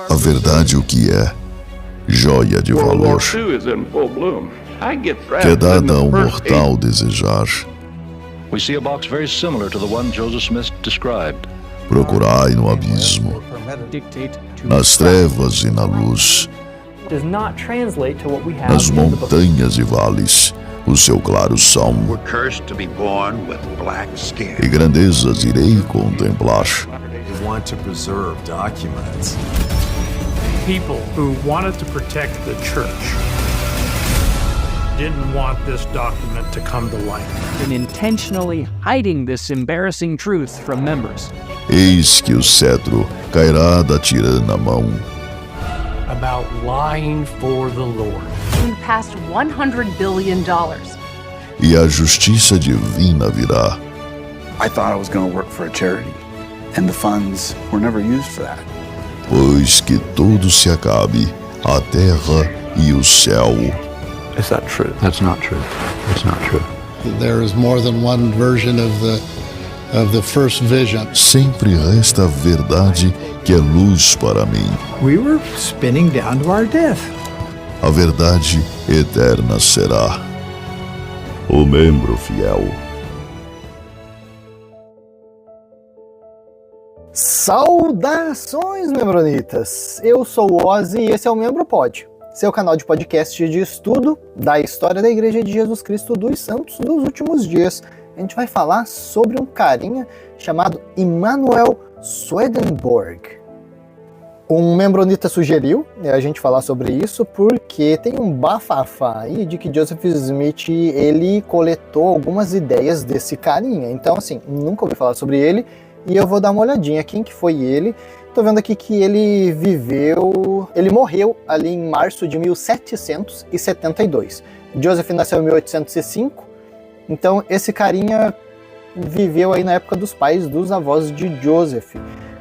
A verdade o que é joia de valor, que é dada ao mortal desejar. We see a box very similar to the one Joseph Smith described. Procurai no abismo, nas trevas e na luz, nas montanhas e vales, o seu claro sol, e grandezas irei contemplar. People who wanted to protect the church didn't want this document to come to light. And intentionally hiding this embarrassing truth from members. Eis que o cetro cairá da tirana mão. About lying for the Lord. We passed $100 billion. E a justiça divina virá. I thought I was going to work for a charity, and the funds were never used for that. Pois que tudo se acabe, a terra e o céu. Is that true? That's not true. It's not true. There is more than one version of the first vision. Sempre resta a verdade que é luz para mim. We were spinning down to our death. A verdade eterna será. O membro fiel. Saudações, membronitas! Eu sou o Ozzy e esse é o Membro Pod, seu canal de podcast de estudo da história da Igreja de Jesus Cristo dos Santos dos Últimos Dias. A gente vai falar sobre um carinha chamado Emanuel Swedenborg. Um membronita sugeriu a gente falar sobre isso porque tem um bafafá aí de que Joseph Smith ele coletou algumas ideias desse carinha. Então, assim, nunca ouvi falar sobre ele. E eu vou dar uma olhadinha, quem que foi ele. Tô vendo aqui que ele morreu ali em março de 1772. Joseph nasceu em 1805, então esse carinha viveu aí na época dos pais, dos avós de Joseph.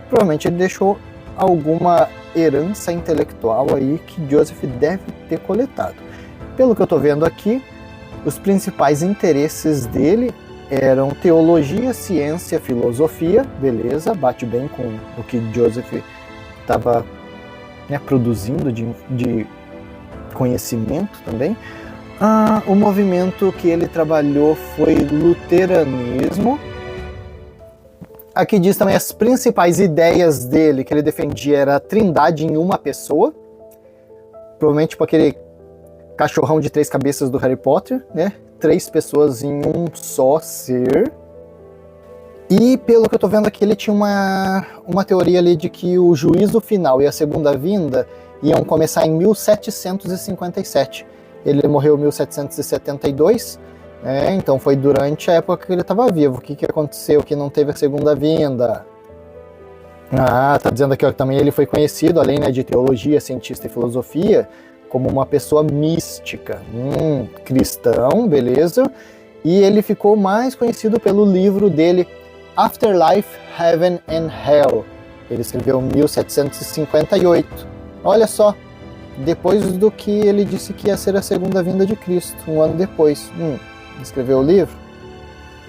Provavelmente ele deixou alguma herança intelectual aí que Joseph deve ter coletado. Pelo que eu tô vendo aqui, os principais interesses dele eram teologia, ciência, filosofia, beleza, bate bem com o que Joseph estava produzindo de conhecimento também. O movimento que ele trabalhou foi luteranismo. Aqui diz também as principais ideias dele, que ele defendia era a trindade em uma pessoa, provavelmente tipo aquele cachorrão de 3 cabeças do Harry Potter, né? 3 pessoas em um só ser. E pelo que eu tô vendo aqui, ele tinha uma teoria ali de que o juízo final e a segunda vinda iam começar em 1757. Ele morreu em 1772, então foi durante a época que ele estava vivo. O que aconteceu que não teve a segunda vinda? Tá dizendo aqui ó, que também ele foi conhecido, além de teologia, cientista e filosofia, como uma pessoa mística, cristão, beleza? E ele ficou mais conhecido pelo livro dele, Afterlife, Heaven and Hell. Ele escreveu em 1758. Olha só, depois do que ele disse que ia ser a segunda vinda de Cristo, um ano depois. Escreveu o livro.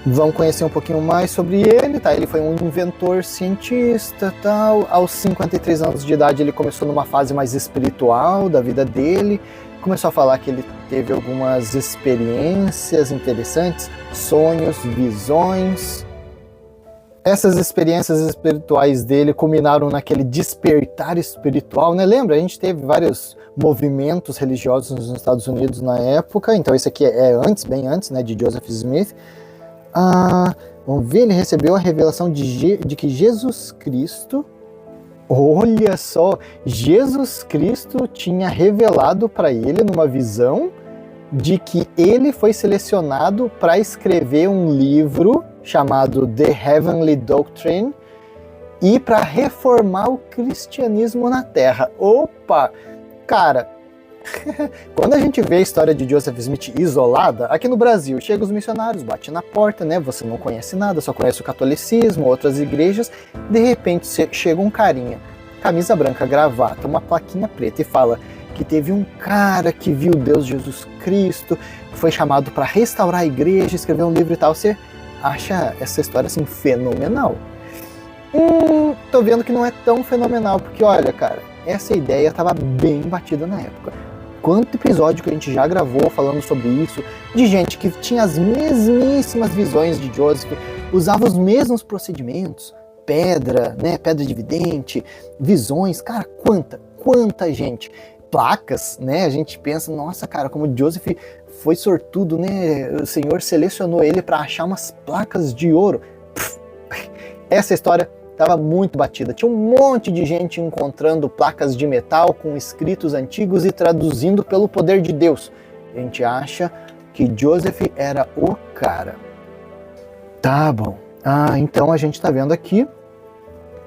Vamos conhecer um pouquinho mais sobre ele, tá? Ele foi um inventor, cientista, tal. Aos 53 anos de idade ele começou numa fase mais espiritual da vida dele. Começou a falar que ele teve algumas experiências interessantes, sonhos, visões. Essas experiências espirituais dele culminaram naquele despertar espiritual, né? Lembra? A gente teve vários movimentos religiosos nos Estados Unidos na época. Então esse aqui é antes, bem antes, né, de Joseph Smith. Vamos ver, ele recebeu a revelação de que Jesus Cristo, olha só, Jesus Cristo tinha revelado para ele numa visão de que ele foi selecionado para escrever um livro chamado The Heavenly Doctrine e para reformar o cristianismo na Terra. Opa, cara, quando a gente vê a história de Joseph Smith isolada, aqui no Brasil, chegam os missionários, bate na porta, né? Você não conhece nada, só conhece o catolicismo, outras igrejas. De repente, chega um carinha, camisa branca, gravata, uma plaquinha preta e fala que teve um cara que viu Deus Jesus Cristo, foi chamado para restaurar a igreja, escrever um livro e tal. Você acha essa história assim fenomenal. tô vendo que não é tão fenomenal, porque olha, cara, essa ideia estava bem batida na época. Quanto episódio que a gente já gravou falando sobre isso, de gente que tinha as mesmíssimas visões de Joseph, usava os mesmos procedimentos, pedra, né, pedra de vidente, visões, cara, quanta gente. Placas, né, a gente pensa, nossa, cara, como Joseph foi sortudo, né, o Senhor selecionou ele para achar umas placas de ouro. Essa história estava muito batida. Tinha um monte de gente encontrando placas de metal com escritos antigos e traduzindo pelo poder de Deus. A gente acha que Joseph era o cara. Tá bom. Então a gente está vendo aqui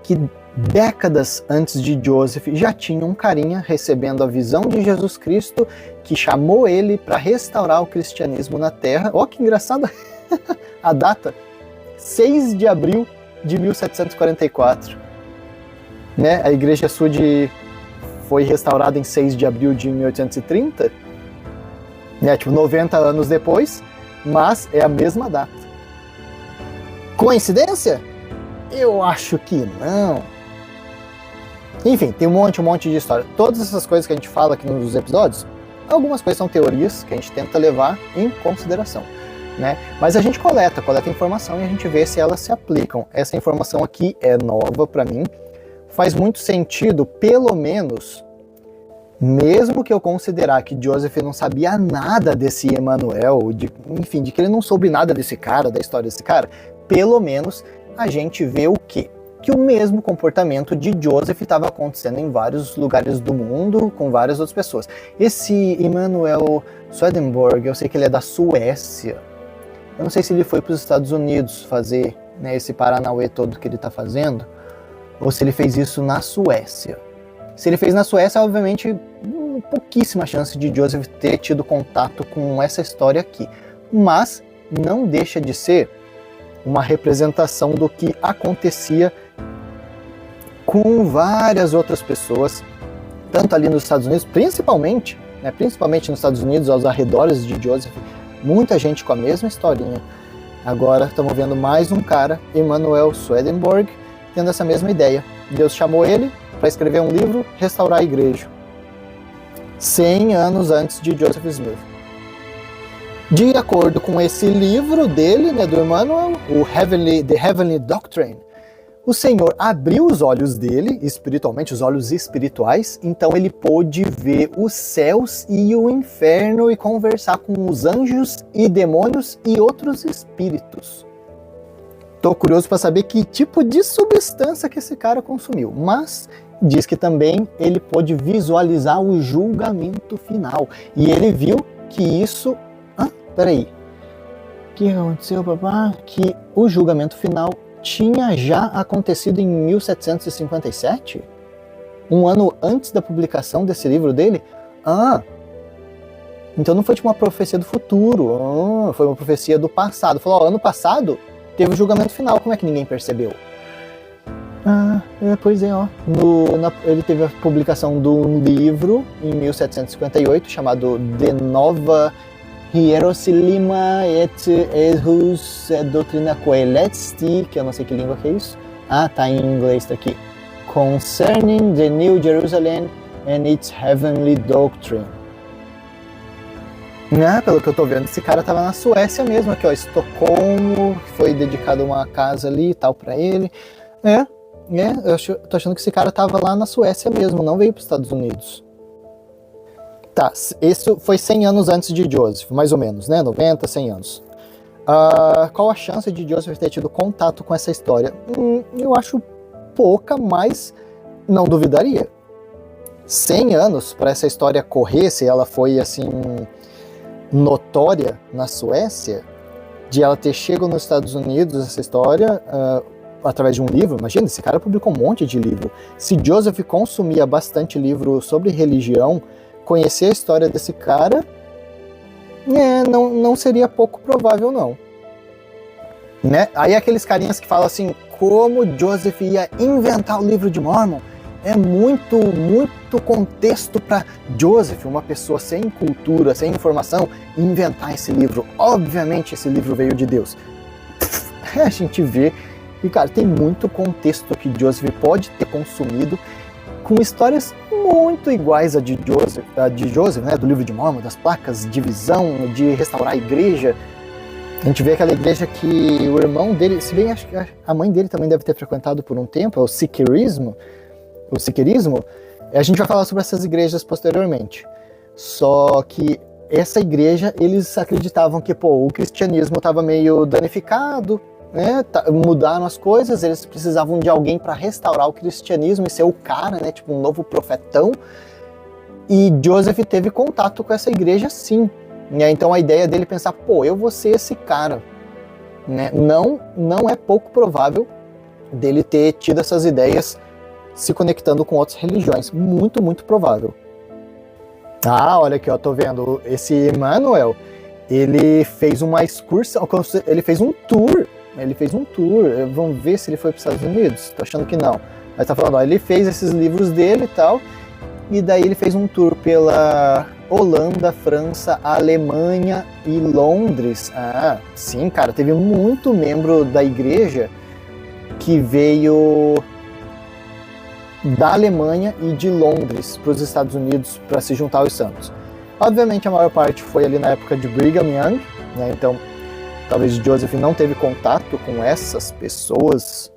que décadas antes de Joseph já tinha um carinha recebendo a visão de Jesus Cristo que chamou ele para restaurar o cristianismo na Terra. Ó, que engraçada a data. 6 de abril de 1744, né? A Igreja Sud foi restaurada em 6 de abril de 1830, né? Tipo, 90 anos depois, mas é a mesma data. Coincidência? Eu acho que não. Enfim, tem um monte de história. Todas essas coisas que a gente fala aqui nos episódios, algumas coisas são teorias que a gente tenta levar em consideração, né? Mas a gente coleta informação e a gente vê se elas se aplicam. Essa informação aqui é nova para mim, faz muito sentido, pelo menos, mesmo que eu considerar que Joseph não sabia nada desse Emanuel, de que ele não soube nada desse cara, da história desse cara, pelo menos a gente vê o quê? Que o mesmo comportamento de Joseph estava acontecendo em vários lugares do mundo, com várias outras pessoas. Esse Emanuel Swedenborg, eu sei que ele é da Suécia. Eu não sei se ele foi para os Estados Unidos fazer, né, esse Paranauê todo que ele está fazendo, ou se ele fez isso na Suécia. Se ele fez na Suécia, obviamente, pouquíssima chance de Joseph ter tido contato com essa história aqui. Mas não deixa de ser uma representação do que acontecia com várias outras pessoas, tanto ali nos Estados Unidos, principalmente nos Estados Unidos, aos arredores de Joseph, muita gente com a mesma historinha. Agora estamos vendo mais um cara, Emanuel Swedenborg, tendo essa mesma ideia. Deus chamou ele para escrever um livro, restaurar a igreja. 100 anos antes de Joseph Smith. De acordo com esse livro dele, né, do Emmanuel, The Heavenly Doctrine, o Senhor abriu os olhos dele, espiritualmente, os olhos espirituais, então ele pôde ver os céus e o inferno e conversar com os anjos e demônios e outros espíritos. Tô curioso para saber que tipo de substância que esse cara consumiu, mas diz que também ele pôde visualizar o julgamento final. E ele viu que isso... Peraí. O que aconteceu, papá? Que o julgamento final tinha já acontecido em 1757? Um ano antes da publicação desse livro dele? Então não foi tipo uma profecia do futuro. Foi uma profecia do passado. Falou, ano passado teve o julgamento final. Como é que ninguém percebeu? Pois é, ó. Ele teve a publicação de um livro em 1758 chamado De Nova Hierosolima et Ejus Doctrina Coelesti, que eu não sei que língua que é isso. Tá em inglês, tá aqui. Concerning the New Jerusalem and its Heavenly Doctrine. Pelo que eu tô vendo, esse cara tava na Suécia mesmo, aqui ó, Estocolmo, foi dedicado uma casa ali e tal pra ele. Eu tô achando que esse cara tava lá na Suécia mesmo, não veio pros Estados Unidos. Tá, isso foi 100 anos antes de Joseph, mais ou menos, né? 90, 100 anos. Qual a chance de Joseph ter tido contato com essa história? Eu acho pouca, mas não duvidaria. 100 anos para essa história correr, se ela foi assim notória na Suécia, de ela ter chegado nos Estados Unidos, essa história, através de um livro. Imagina, esse cara publicou um monte de livro. Se Joseph consumia bastante livro sobre religião, conhecer a história desse cara, não seria pouco provável, não. Né? Aí aqueles carinhas que falam assim, como Joseph ia inventar o livro de Mormon, é muito contexto para Joseph, uma pessoa sem cultura, sem informação, inventar esse livro. Obviamente esse livro veio de Deus. A gente vê E, cara, tem muito contexto que Joseph pode ter consumido com histórias muito iguais a de Joseph, né? Do livro de Mórmon, das placas de visão, de restaurar a igreja. A gente vê aquela igreja que o irmão dele, se bem acho que a mãe dele também deve ter frequentado por um tempo, é o Siqueirismo. A gente vai falar sobre essas igrejas posteriormente. Só que essa igreja, eles acreditavam que, o cristianismo estava meio danificado, né? Mudaram as coisas, eles precisavam de alguém para restaurar o cristianismo e ser o cara, né? Tipo um novo profetão. E Joseph teve contato com essa igreja, sim. Né? Então a ideia dele pensar, eu vou ser esse cara. Né? Não é pouco provável dele ter tido essas ideias se conectando com outras religiões. Muito, muito provável. Ah, olha aqui, tô vendo. Esse Emmanuel, ele fez uma excursão, ele fez um tour. Vamos ver se ele foi para os Estados Unidos. Tô achando que não. Mas tá falando, ele fez esses livros dele e tal. E daí ele fez um tour pela Holanda, França, Alemanha e Londres. Ah, sim, cara, teve muito membro da igreja que veio da Alemanha e de Londres para os Estados Unidos para se juntar aos santos. Obviamente a maior parte foi ali na época de Brigham Young, né? Então talvez Joseph não teve contato com essas pessoas,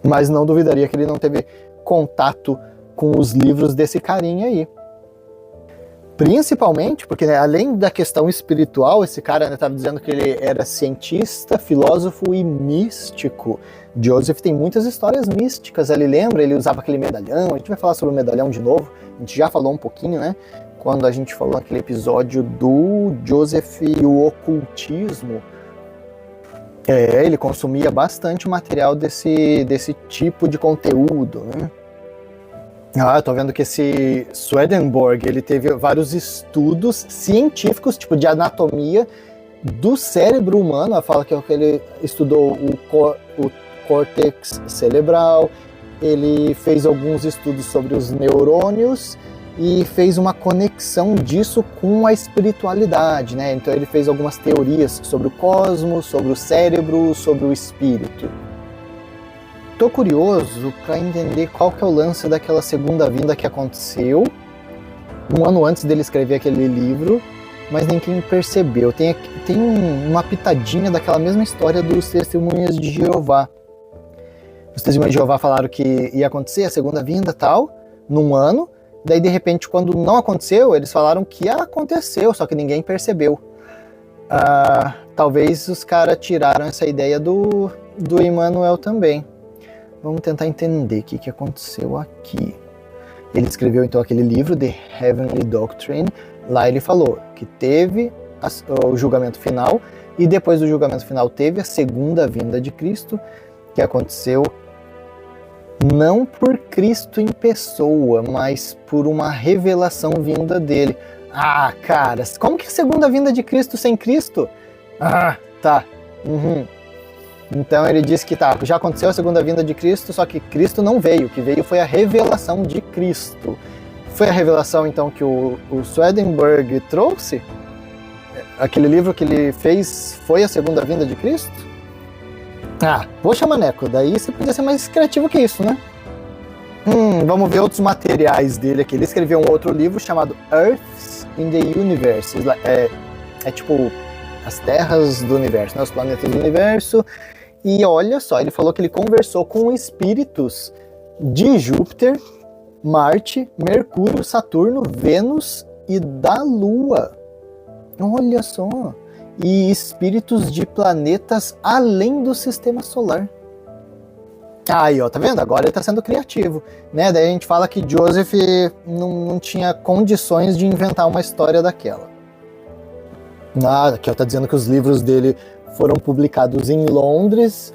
mas não duvidaria que ele não teve contato com os livros desse carinha aí. Principalmente porque, né, além da questão espiritual, esse cara estava dizendo que ele era cientista, filósofo e místico. Joseph tem muitas histórias místicas, ele lembra, ele usava aquele medalhão, a gente vai falar sobre o medalhão de novo, a gente já falou um pouquinho, né, quando a gente falou naquele episódio do Joseph e o ocultismo. Ele consumia bastante material desse tipo de conteúdo, né. Eu tô vendo que esse Swedenborg, ele teve vários estudos científicos, tipo de anatomia do cérebro humano. Ela fala que ele estudou o córtex cerebral, ele fez alguns estudos sobre os neurônios e fez uma conexão disso com a espiritualidade, né? Então ele fez algumas teorias sobre o cosmos, sobre o cérebro, sobre o espírito. Tô curioso para entender qual que é o lance daquela segunda vinda que aconteceu um ano antes dele escrever aquele livro, mas ninguém percebeu. Tem uma pitadinha daquela mesma história dos Testemunhas de Jeová. Os Testemunhas de Jeová falaram que ia acontecer a segunda vinda tal, num ano, daí de repente quando não aconteceu, eles falaram que aconteceu, só que ninguém percebeu. Talvez os caras tiraram essa ideia do Emmanuel também. Vamos tentar entender o que aconteceu aqui. Ele escreveu então aquele livro, The Heavenly Doctrine. Lá ele falou que teve o julgamento final e depois do julgamento final teve a segunda vinda de Cristo, que aconteceu não por Cristo em pessoa, mas por uma revelação vinda dele. Ah, cara, como que é a segunda vinda de Cristo sem Cristo? Ah, tá. Então ele disse que já aconteceu a segunda vinda de Cristo, só que Cristo não veio, o que veio foi a revelação de Cristo. Foi a revelação então que o Swedenborg trouxe? Aquele livro que ele fez foi a segunda vinda de Cristo? Poxa, maneco, daí você podia ser mais criativo que isso, né? Vamos ver outros materiais dele aqui. Ele escreveu um outro livro chamado Earths in the Universe. É tipo as terras do universo, né? Os planetas do universo. E olha só, ele falou que ele conversou com espíritos de Júpiter, Marte, Mercúrio, Saturno, Vênus e da Lua. Olha só. E espíritos de planetas além do sistema solar. Aí, ó, tá vendo? Agora ele tá sendo criativo, né? Daí a gente fala que Joseph não tinha condições de inventar uma história daquela. Aqui ó, tá dizendo que os livros dele foram publicados em Londres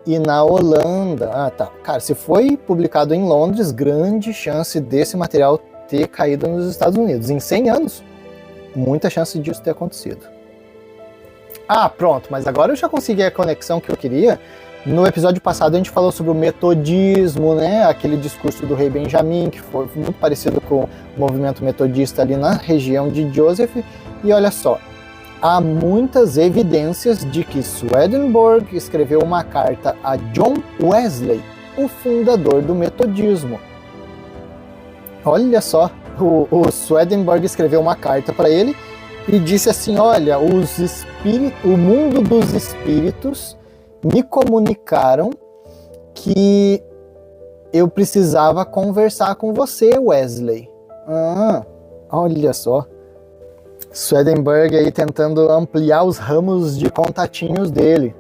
e na Holanda. Tá. Cara, se foi publicado em Londres, grande chance desse material ter caído nos Estados Unidos. Em 100 anos, muita chance disso ter acontecido. Pronto, mas agora eu já consegui a conexão que eu queria. No episódio passado a gente falou sobre o metodismo, né? Aquele discurso do rei Benjamin, que foi muito parecido com o movimento metodista ali na região de Joseph. E olha só, há muitas evidências de que Swedenborg escreveu uma carta a John Wesley, o fundador do metodismo. Olha só, o Swedenborg escreveu uma carta para ele e disse assim: olha, o mundo dos espíritos me comunicaram que eu precisava conversar com você, Wesley. Olha só. Swedenborg aí tentando ampliar os ramos de contatinhos dele.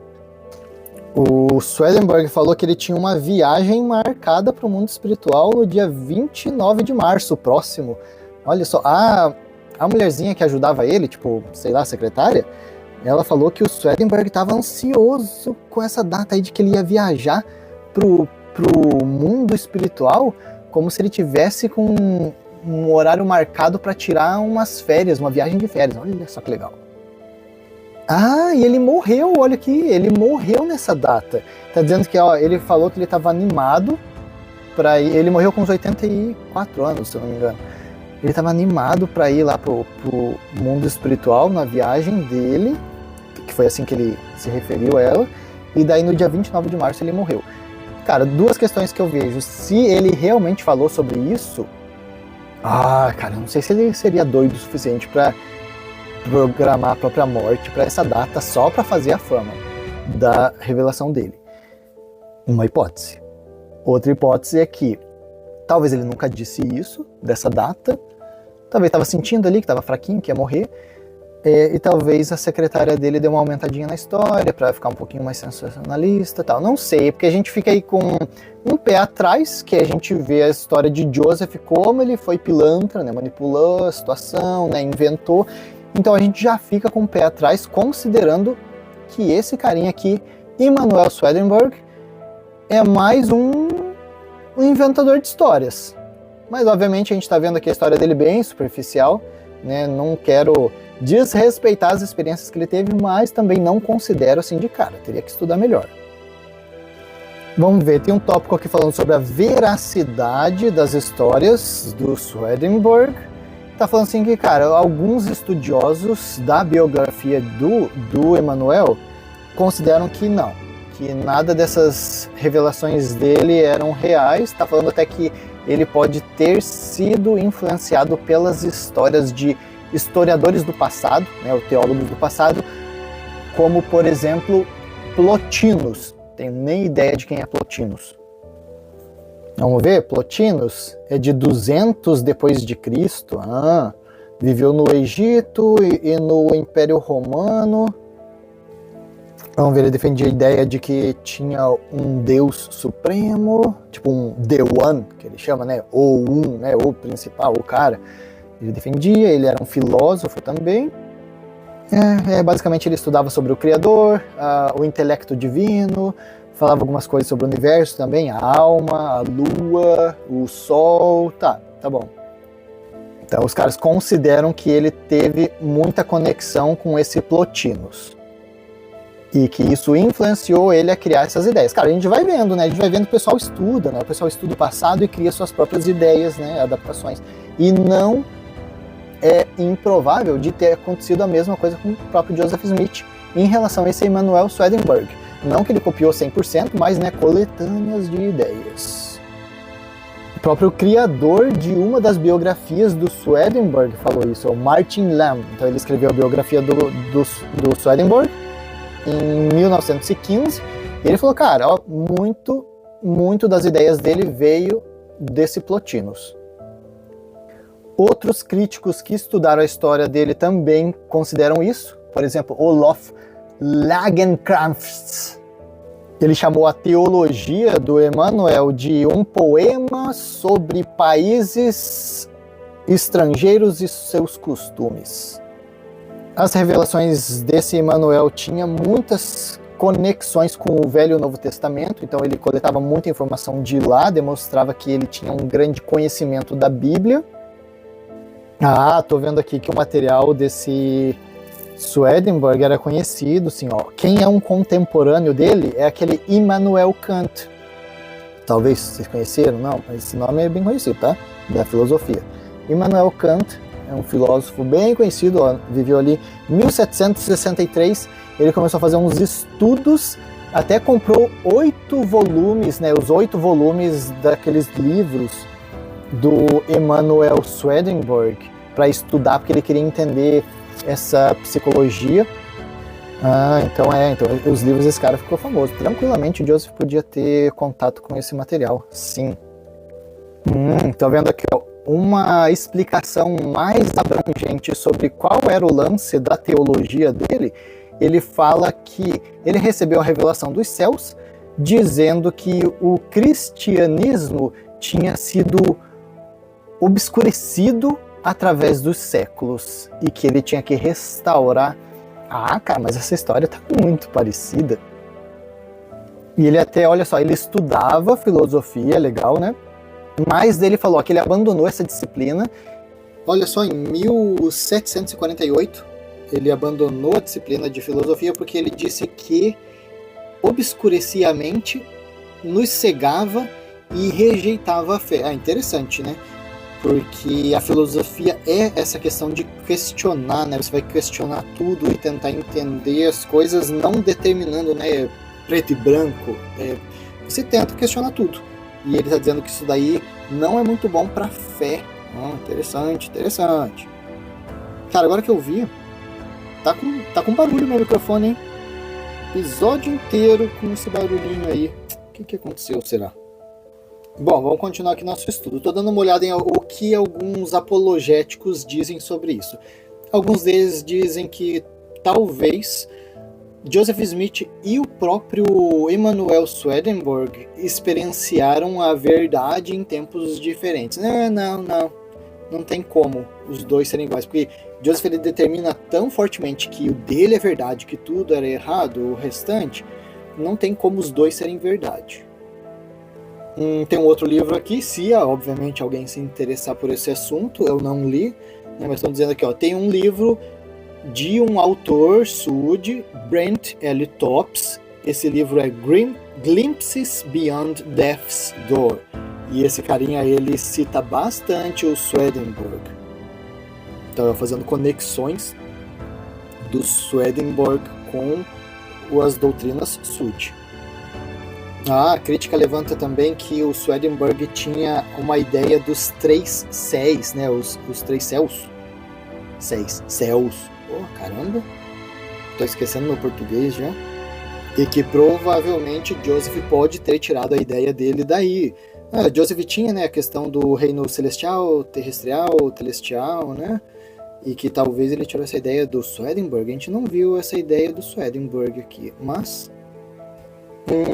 O Swedenborg falou que ele tinha uma viagem marcada para o mundo espiritual no dia 29 de março próximo. Olha só, a mulherzinha que ajudava ele, tipo, sei lá, a secretária, ela falou que o Swedenborg estava ansioso com essa data aí de que ele ia viajar pro mundo espiritual, como se ele tivesse com um horário marcado para tirar umas férias, uma viagem de férias. Olha só que legal. E ele morreu, olha aqui, ele morreu nessa data. Tá dizendo que, ele falou que ele estava animado para ir, ele morreu com uns 84 anos, se eu não me engano. Ele estava animado para ir lá pro mundo espiritual na viagem dele, que foi assim que ele se referiu a ela, e daí no dia 29 de março ele morreu. Cara, duas questões que eu vejo. Se ele realmente falou sobre isso, cara, eu não sei se ele seria doido o suficiente para programar a própria morte para essa data só para fazer a fama da revelação dele. Uma hipótese. Outra hipótese é que talvez ele nunca disse isso, dessa data, talvez estava sentindo ali que estava fraquinho, que ia morrer, e talvez a secretária dele deu uma aumentadinha na história para ficar um pouquinho mais sensacionalista, tal. Não sei, porque a gente fica aí com um pé atrás, que a gente vê a história de Joseph, como ele foi pilantra, né, manipulou a situação, né, inventou. Então a gente já fica com o pé atrás, considerando que esse carinha aqui, Emanuel Swedenborg, é mais um inventador de histórias. Mas obviamente a gente está vendo aqui a história dele bem superficial, né? Não quero desrespeitar as experiências que ele teve, mas também não considero assim de cara, teria que estudar melhor. Vamos ver, tem um tópico aqui falando sobre a veracidade das histórias do Swedenborg. Tá falando assim que, cara, alguns estudiosos da biografia do Emanuel consideram que não, que nada dessas revelações dele eram reais. Tá falando até que ele pode ter sido influenciado pelas histórias de historiadores do passado, né, ou teólogos do passado, como, por exemplo, Plotinus. Tenho nem ideia de quem é Plotinus. Vamos ver, Plotinus é de 200 depois de Cristo. Viveu no Egito e no Império Romano. Vamos ver, ele defendia a ideia de que tinha um Deus supremo, tipo um The One, que ele chama, né? Ou né? O principal, o cara. Ele defendia, ele era um filósofo também. Basicamente ele estudava sobre o Criador, o intelecto divino, falava algumas coisas sobre o universo também, a alma, a lua, o sol, tá bom. Então os caras consideram que ele teve muita conexão com esse Plotinus. E que isso influenciou ele a criar essas ideias. Cara, a gente vai vendo, né? A gente vai vendo que o pessoal estuda, né? O pessoal estuda o passado e cria suas próprias ideias, né? Adaptações. E não é improvável de ter acontecido a mesma coisa com o próprio Joseph Smith em relação a esse Emanuel Swedenborg. Não que ele copiou 100%, mas, né, coletâneas de ideias. O próprio criador de uma das biografias do Swedenborg falou isso, o Martin Lamb. Então ele escreveu a biografia do Swedenborg em 1915, e ele falou, cara, muito das ideias dele veio desse Plotinus. Outros críticos que estudaram a história dele também consideram isso. Por exemplo, Olof Lagercrantz. Ele chamou a teologia do Emanuel de um poema sobre países estrangeiros e seus costumes. As revelações desse Emanuel tinham muitas conexões com o Velho e o Novo Testamento, então ele coletava muita informação de lá, demonstrava que ele tinha um grande conhecimento da Bíblia. Tô vendo aqui que o material desse Swedenborg era conhecido, assim, quem é um contemporâneo dele é aquele Immanuel Kant. Talvez vocês conheceram, não, mas esse nome é bem conhecido, tá? Da filosofia. Immanuel Kant é um filósofo bem conhecido, ó, viveu ali em 1763, ele começou a fazer uns estudos, até comprou 8 volumes, né, os 8 volumes daqueles livros do Emanuel Swedenborg, para estudar, porque ele queria entender essa psicologia. Então os livros desse cara ficou famoso. Tranquilamente o Joseph podia ter contato com esse material, sim. Tô vendo aqui, ó, uma explicação mais abrangente sobre qual era o lance da teologia dele. Ele fala que ele recebeu a revelação dos céus, dizendo que o cristianismo tinha sido obscurecido através dos séculos e que ele tinha que restaurar. Cara, mas essa história tá muito parecida. E ele até, olha só, ele estudava filosofia, legal, né? Mas ele falou que ele abandonou essa disciplina. Olha só, em 1748, ele abandonou a disciplina de filosofia porque ele disse que obscurecia a mente, nos cegava e rejeitava a fé. Interessante, né? Porque a filosofia é essa questão de questionar, né? Você vai questionar tudo e tentar entender as coisas, não determinando, né, preto e branco. Você tenta questionar tudo. E ele está dizendo que isso daí não é muito bom para a fé. Interessante. Cara, agora que eu vi, tá com barulho no meu microfone, hein? Episódio inteiro com esse barulhinho aí. O que aconteceu, será? Bom, vamos continuar aqui nosso estudo. Estou dando uma olhada em o que alguns apologéticos dizem sobre isso. Alguns deles dizem que talvez Joseph Smith e o próprio Emanuel Swedenborg experienciaram a verdade em tempos diferentes. Não tem como os dois serem iguais, porque Joseph ele determina tão fortemente que o dele é verdade, que tudo era errado, o restante, não tem como os dois serem verdade. Tem um outro livro aqui, se obviamente alguém se interessar por esse assunto, eu não li, né, mas estão dizendo aqui, ó, tem um livro de um autor sude, Brent L. Topps. Esse livro é Glimpses Beyond Death's Door. E esse carinha, ele cita bastante o Swedenborg. Então, fazendo conexões do Swedenborg com as doutrinas Sud. A crítica levanta também que o Swedenborg tinha uma ideia dos 3 céus, né? Os 3 céus. 6 céus. Caramba, tô esquecendo meu português já. E que provavelmente Joseph pode ter tirado a ideia dele daí. Joseph tinha, né, a questão do reino celestial, terrestrial, celestial, né? E que talvez ele tirou essa ideia do Swedenborg. A gente não viu essa ideia do Swedenborg aqui, mas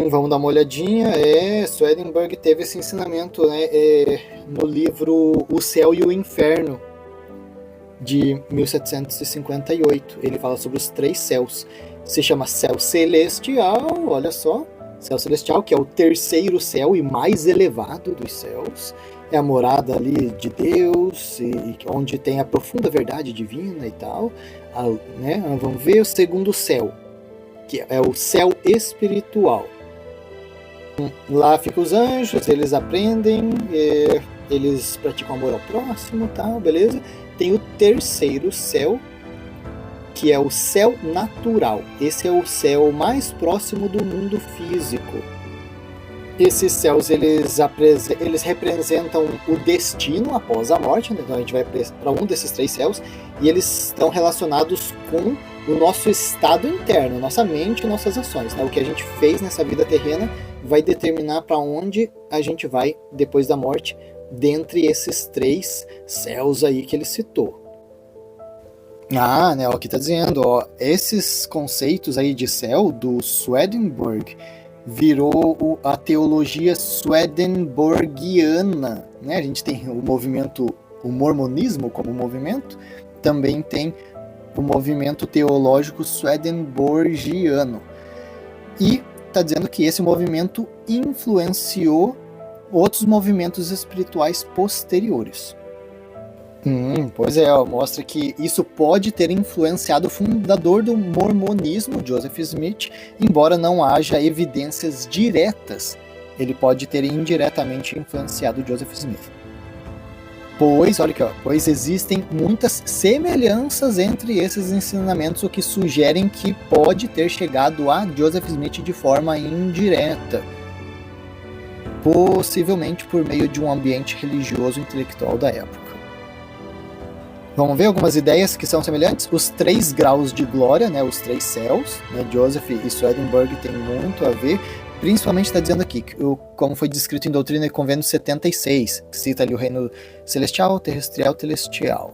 vamos dar uma olhadinha. Swedenborg teve esse ensinamento, né, no livro O Céu e o Inferno, de 1758. Ele fala sobre os 3 céus. Se chama céu celestial, olha só. Céu celestial, que é o 3º céu e mais elevado dos céus. É a morada ali de Deus, onde tem a profunda verdade divina e tal. Né? Vamos ver o 2º céu, que é o céu espiritual. Lá ficam os anjos, eles aprendem, eles praticam amor ao próximo, tal, beleza? Tem o 3º céu, que é o céu natural. Esse é o céu mais próximo do mundo físico. Esses céus, eles representam o destino após a morte. Então a gente vai para um desses 3 céus e eles estão relacionados com o nosso estado interno, nossa mente e nossas ações, né? O que a gente fez nessa vida terrena vai determinar para onde a gente vai depois da morte, dentre esses 3 céus aí que ele citou. Né, aqui tá dizendo, ó, esses conceitos aí de céu do Swedenborg virou a teologia swedenborgiana, né? A gente tem o movimento, o mormonismo como movimento, também tem o movimento teológico swedenborgiano. E tá dizendo que esse movimento influenciou outros movimentos espirituais posteriores. Pois é, mostra que isso pode ter influenciado o fundador do mormonismo, Joseph Smith, embora não haja evidências diretas, ele pode ter indiretamente influenciado Joseph Smith. olha aqui, ó, pois existem muitas semelhanças entre esses ensinamentos, o que sugerem que pode ter chegado a Joseph Smith de forma indireta, possivelmente por meio de um ambiente religioso e intelectual da época. Vamos ver algumas ideias que são semelhantes? Os 3 graus de glória, né, os 3 céus, né, Joseph e Swedenborg tem muito a ver. Principalmente está dizendo aqui, como foi descrito em Doutrina e Convênio 76, que cita ali o reino celestial, terrestrial, celestial,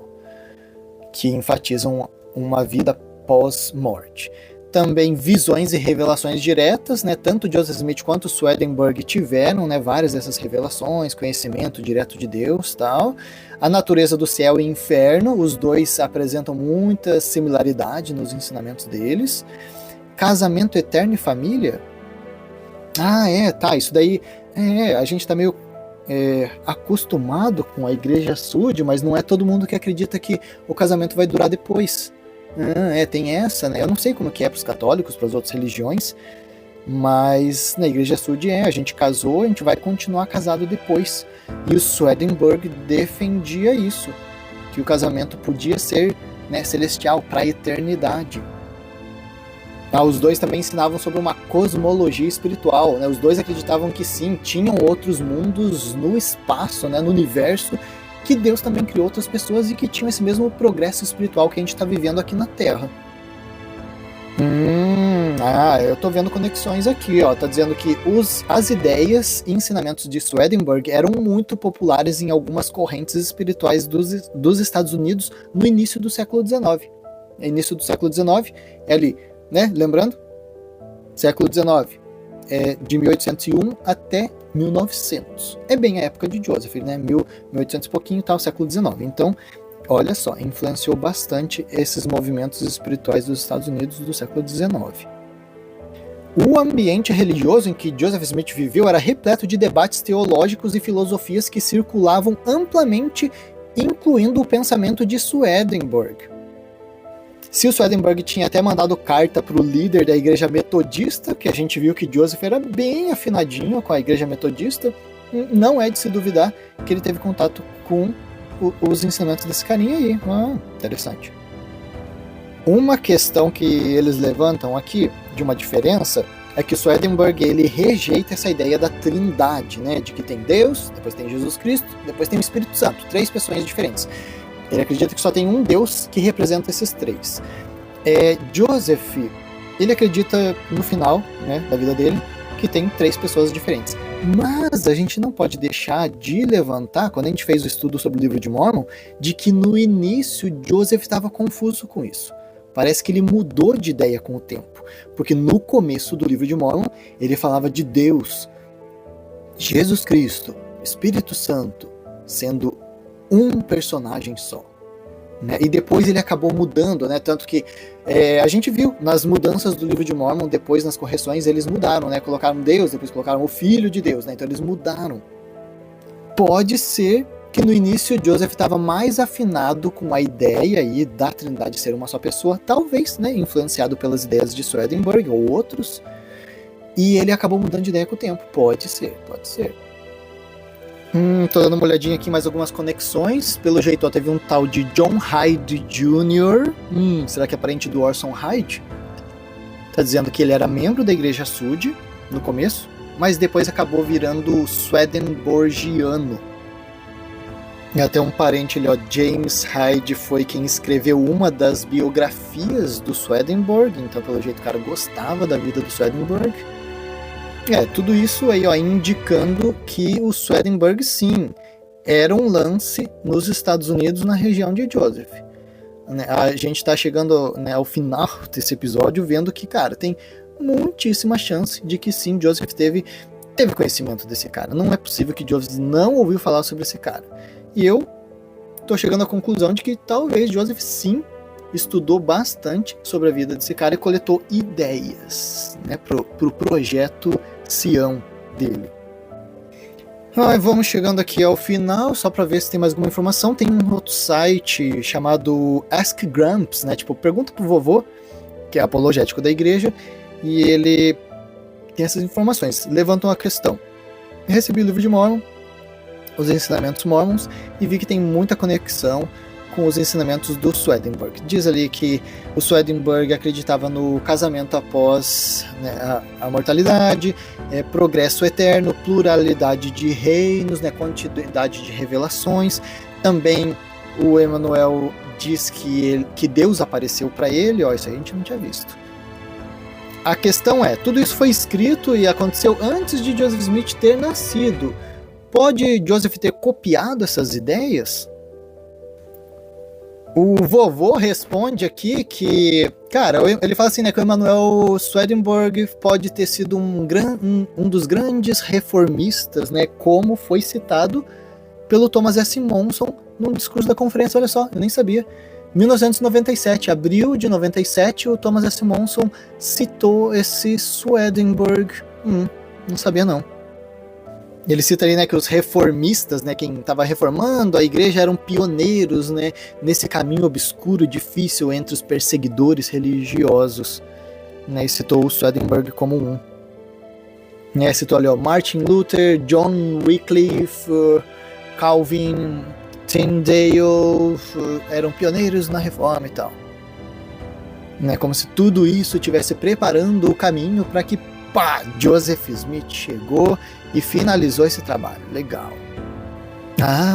que enfatizam uma vida pós-morte. Também visões e revelações diretas, né? Tanto Joseph Smith quanto Swedenborg tiveram, né, várias dessas revelações, conhecimento direto de Deus, tal. A natureza do céu e inferno, os dois apresentam muita similaridade nos ensinamentos deles. Casamento eterno e família. Isso daí, a gente tá meio acostumado com a Igreja Sud, mas não é todo mundo que acredita que o casamento vai durar depois. Tem essa, né? Eu não sei como que é para os católicos, para as outras religiões, mas na Igreja Sud a gente casou, a gente vai continuar casado depois. E o Swedenborg defendia isso, que o casamento podia ser, né, celestial, para a eternidade. Os dois também ensinavam sobre uma cosmologia espiritual, né? Os dois acreditavam que sim, tinham outros mundos no espaço, né, no universo, que Deus também criou outras pessoas e que tinham esse mesmo progresso espiritual que a gente está vivendo aqui na Terra. Eu tô vendo conexões aqui, ó. Tá dizendo que as ideias e ensinamentos de Swedenborg eram muito populares em algumas correntes espirituais dos Estados Unidos no início do século XIX. Início do século XIX é ali, né? Lembrando? Século XIX é de 1801 até 1900. É bem a época de Joseph, né? 1800 e pouquinho, tal, século XIX. Então, olha só, influenciou bastante esses movimentos espirituais dos Estados Unidos do século XIX. O ambiente religioso em que Joseph Smith viveu era repleto de debates teológicos e filosofias que circulavam amplamente, incluindo o pensamento de Swedenborg. Se o Swedenborg tinha até mandado carta para o líder da igreja metodista, que a gente viu que Joseph era bem afinadinho com a igreja metodista, não é de se duvidar que ele teve contato com os ensinamentos desse carinha aí. Interessante. Uma questão que eles levantam aqui, de uma diferença, é que o Swedenborg ele rejeita essa ideia da trindade, né? De que tem Deus, depois tem Jesus Cristo, depois tem o Espírito Santo, 3 pessoas diferentes. Ele acredita que só tem um Deus que representa esses 3. Joseph, ele acredita no final, né, da vida dele, que tem 3 pessoas diferentes. Mas a gente não pode deixar de levantar, quando a gente fez o estudo sobre o livro de Mormon, de que no início Joseph estava confuso com isso. Parece que ele mudou de ideia com o tempo. Porque no começo do livro de Mormon, ele falava de Deus, Jesus Cristo, Espírito Santo, sendo um personagem só, né? E depois ele acabou mudando, né? Tanto que a gente viu nas mudanças do livro de Mormon, depois nas correções eles mudaram, né? Colocaram Deus, depois colocaram o Filho de Deus, né? Então eles mudaram. Pode ser que no início Joseph estava mais afinado com a ideia aí da Trindade ser uma só pessoa, talvez, né? Influenciado pelas ideias de Swedenborg ou outros, e ele acabou mudando de ideia com o tempo. Pode ser, pode ser. Tô dando uma olhadinha aqui em mais algumas conexões. Pelo jeito, ó, teve um tal de John Hyde Jr. Será que é parente do Orson Hyde? Tá dizendo que ele era membro da Igreja Sud no começo, mas depois acabou virando Swedenborgiano. E até um parente ali, ó, James Hyde, foi quem escreveu uma das biografias do Swedenborg, então pelo jeito o cara gostava da vida do Swedenborg. Tudo isso aí, ó, indicando que o Swedenborg, sim, era um lance nos Estados Unidos, na região de Joseph. A gente tá chegando, né, ao final desse episódio, vendo que, cara, tem muitíssima chance de que sim, Joseph teve conhecimento desse cara. Não é possível que Joseph não ouviu falar sobre esse cara. E eu tô chegando à conclusão de que talvez Joseph, sim, estudou bastante sobre a vida desse cara e coletou ideias, né, pro projeto Sião dele. Vamos chegando aqui ao final, só para ver se tem mais alguma informação. Tem um outro site chamado Ask Gramps, né, tipo, pergunta pro vovô, que é apologético da igreja, e ele tem essas informações. Levantam a questão: recebi o livro de Mormon, os ensinamentos mormons e vi que tem muita conexão com os ensinamentos do Swedenborg. Diz ali que o Swedenborg acreditava no casamento após, né, a mortalidade, progresso eterno, pluralidade de reinos, né, quantidade de revelações. Também o Emmanuel diz que Deus apareceu para ele, isso aí a gente não tinha visto. A questão é, tudo isso foi escrito e aconteceu antes de Joseph Smith ter nascido. Pode Joseph ter copiado essas ideias? O vovô responde aqui que, cara, ele fala assim, né, que o Emmanuel Swedenborg pode ter sido um dos grandes reformistas, né, como foi citado pelo Thomas S. Monson num discurso da conferência, olha só, eu nem sabia. 1997, abril de 97, o Thomas S. Monson citou esse Swedenborg. Não sabia não. Ele cita ali, né, que os reformistas, né, quem estava reformando a igreja eram pioneiros, né, nesse caminho obscuro e difícil entre os perseguidores religiosos, né, e citou o Swedenborg como um. Né, citou ali, Martin Luther, John Wycliffe, Calvin, Tyndale, eram pioneiros na reforma e tal. Né, como se tudo isso estivesse preparando o caminho para que, Joseph Smith chegou e finalizou esse trabalho. Legal.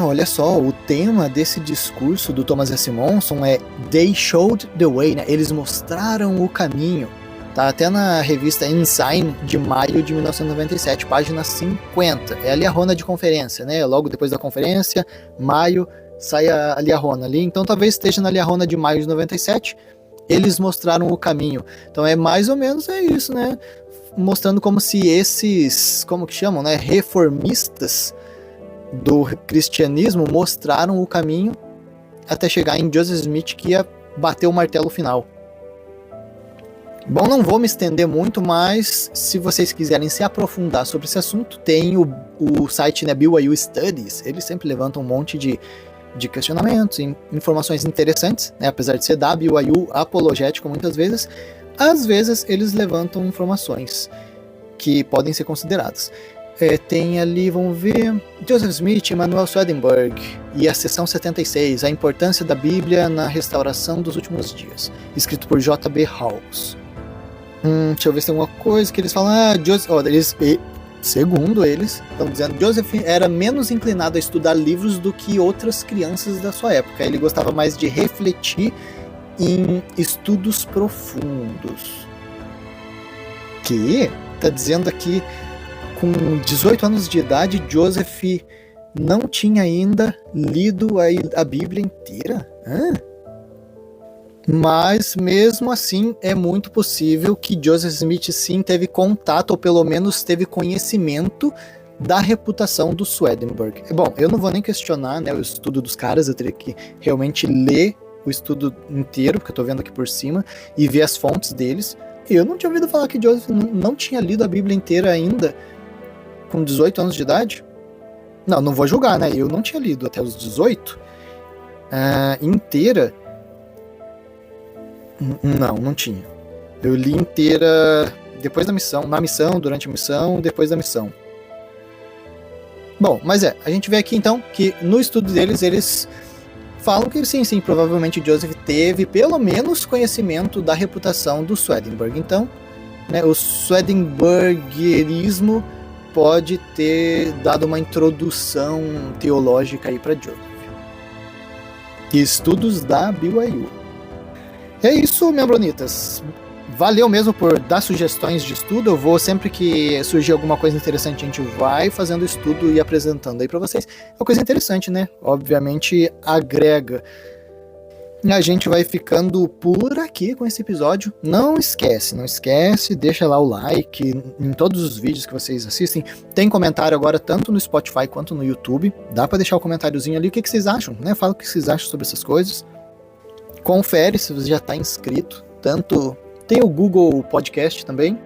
Olha só, o tema desse discurso do Thomas S. Monson é They Showed the Way, né? Eles mostraram o caminho. Tá até na revista Ensign de maio de 1997, página 50. É ali a rona de conferência, né? Logo depois da conferência, maio, sai a liarrona ali. Então talvez esteja na liarrona de maio de 97. Eles mostraram o caminho. Então é mais ou menos isso, né? Mostrando como se esses, como que chamam, né? Reformistas do cristianismo mostraram o caminho até chegar em Joseph Smith, que ia bater o martelo final. Bom, não vou me estender muito, mas se vocês quiserem se aprofundar sobre esse assunto, tem o site, né, BYU Studies. Eles sempre levantam um monte de questionamentos, informações interessantes, né, apesar de ser da BYU apologético muitas vezes, às vezes eles levantam informações que podem ser consideradas. Tem ali, vamos ver, Joseph Smith, Emmanuel Swedenborg e a seção 76, a importância da Bíblia na restauração dos últimos dias, escrito por J.B. Hawes. Deixa eu ver se tem alguma coisa que eles falam. Segundo eles, estão dizendo que Joseph era menos inclinado a estudar livros do que outras crianças da sua época. Ele gostava mais de refletir em estudos profundos. Que está dizendo aqui, com 18 anos de idade, Joseph não tinha ainda lido a Bíblia inteira? Mas mesmo assim é muito possível que Joseph Smith sim teve contato, ou pelo menos teve conhecimento da reputação do Swedenborg. Bom, eu não vou nem questionar, né, o estudo dos caras, eu teria que realmente ler o estudo inteiro, porque eu tô vendo aqui por cima, e ver as fontes deles. Eu não tinha ouvido falar que Joseph não tinha lido a Bíblia inteira ainda, com 18 anos de idade. Não vou julgar, né, eu não tinha lido até os 18 inteira. Não tinha. Eu li inteira depois da missão, na missão, durante a missão, depois da missão. Bom, mas a gente vê aqui então que no estudo deles, eles falam que sim, provavelmente Joseph teve pelo menos conhecimento da reputação do Swedenborg. Então, né, o Swedenborgierismo pode ter dado uma introdução teológica aí para Joseph. Estudos da BYU. É isso, membronitas. Valeu mesmo por dar sugestões de estudo. Eu vou, sempre que surgir alguma coisa interessante, a gente vai fazendo estudo e apresentando aí pra vocês. É uma coisa interessante, né? Obviamente agrega. E a gente vai ficando por aqui com esse episódio. Não esquece, deixa lá o like em todos os vídeos que vocês assistem. Tem comentário agora tanto no Spotify quanto no YouTube. Dá pra deixar o comentáriozinho ali. O que vocês acham, né? Fala o que vocês acham sobre essas coisas. Confere se você já está inscrito. Tanto tem o Google Podcast também,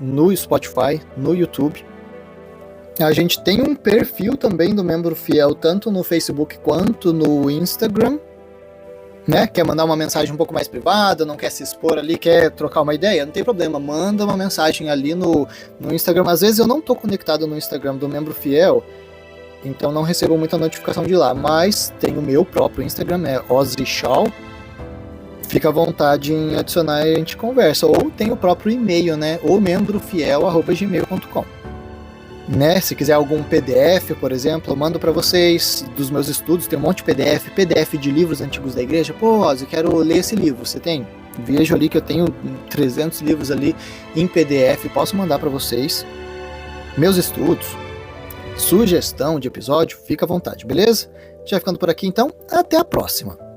no Spotify, no YouTube. A gente tem um perfil também do Membro Fiel, tanto no Facebook quanto no Instagram. Né? Quer mandar uma mensagem um pouco mais privada, não quer se expor ali, quer trocar uma ideia? Não tem problema, manda uma mensagem ali no Instagram. Às vezes eu não estou conectado no Instagram do Membro Fiel, então não recebo muita notificação de lá, mas tem o meu próprio Instagram, é ozrishal. Fica à vontade em adicionar e a gente conversa, ou tem o próprio e-mail, né, omembrofiel@gmail.com. Né, se quiser algum PDF, por exemplo, eu mando para vocês dos meus estudos, tem um monte de PDF de livros antigos da igreja. Pô, Ozzy, quero ler esse livro, você tem? Vejo ali que eu tenho 300 livros ali em PDF, posso mandar para vocês. Meus estudos, sugestão de episódio, fica à vontade, beleza? Já ficando por aqui então, até a próxima.